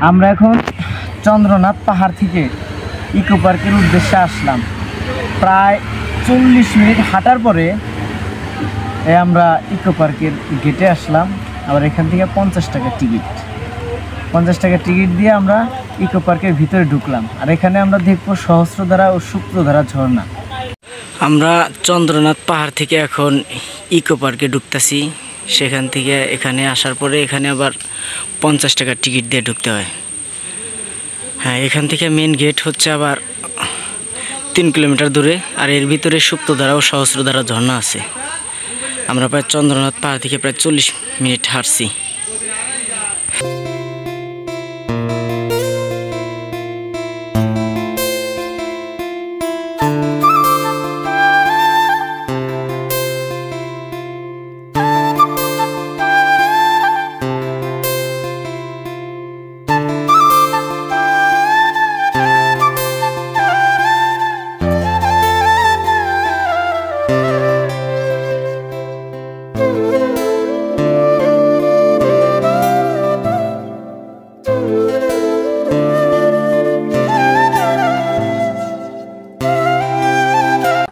আমরা এখন চন্দ্রনাথ পাহাড় থেকে ইকো পার্কের উদ্দেশ্যে আসলাম। প্রায় 40 মিনিট হাঁটার পরে আমরা ইকো পার্কের গেটে আসলাম। আবার এখান থেকে 50 টাকা টিকিট, 50 টাকা টিকিট দিয়ে আমরা ইকো পার্কের ভিতরে ঢুকলাম। আর এখানে আমরা দেখবো সহস্রধারা ও সুপ্তধারা ঝর্ণা। আমরা চন্দ্রনাথ পাহাড় থেকে এখন ইকো পার্কে ঢুকতেছি। সেখান থেকে এখানে আসার পরে এখানে আবার 50 টাকা টিকিট দিয়ে ঢুকতে হয়। হ্যাঁ, এখান থেকে মেন গেট হচ্ছে আবার 3 কিলোমিটার দূরে। আর এর ভিতরে সুপ্তধারা ও সহস্রধারা ঝর্ণা আছে। আমরা প্রায় চন্দ্রনাথ পাহাড় থেকে প্রায় 40 মিনিট হাঁটছি।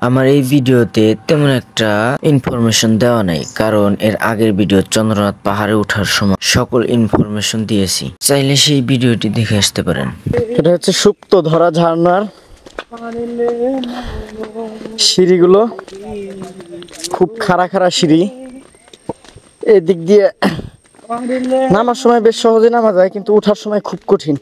আমার এই ভিডিওতে তেমন একটা ইনফরমেশন দেওয়া নাই, কারণ এর আগের ভিডিও চন্দ্রনাথ পাহাড়ে ওঠার সময় সকল ইনফরমেশন দিয়েছি। চাইলে সেই ভিডিওটি দেখে আসতে পারেন। এটা হচ্ছে সুপ্তধারা ঝর্ণার সিঁড়িগুলো, খুব খাড়া খাড়া সিঁড়ি। এদিক দিয়ে নামার সময় বেশ সহজে নামা যায়, কিন্তু ওঠার সময় খুব কঠিন।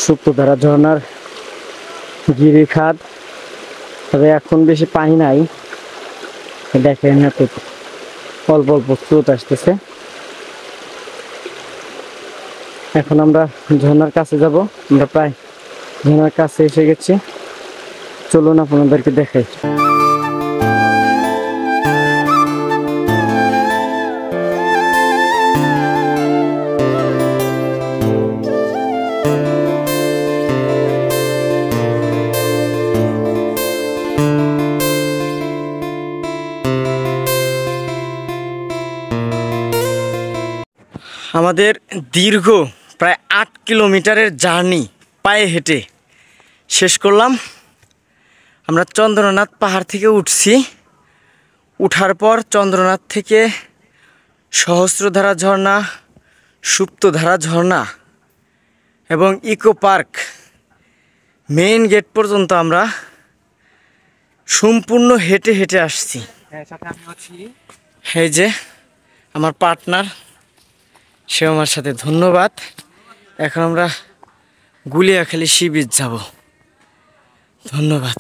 সুপ্তধারা ঝর্ণার গিরিখাত, তবে এখন বেশি পানি নাই। দেখেন অল্প অল্প স্রোত আসতেছে। এখন আমরা ঝর্ণার কাছে যাব। আমরা প্রায় ঝর্ণার কাছে এসে গেছি। চলুন আপনাদেরকে দেখাই। আমাদের দীর্ঘ প্রায় 8 কিলোমিটারের জার্নি পায়ে হেঁটে শেষ করলাম। আমরা চন্দ্রনাথ পাহাড় থেকে উঠছি। উঠার পর চন্দ্রনাথ থেকে সহস্রধারা ঝর্ণা, সুপ্তধারা ঝর্ণা এবং ইকো পার্ক মেইন গেট পর্যন্ত আমরা সম্পূর্ণ হেঁটে হেঁটে আসছি। এই যে আমার পার্টনার, সে আমার সাথে। ধন্যবাদ। এখন আমরা গুলিয়াখালী সি বিচ যাব। ধন্যবাদ।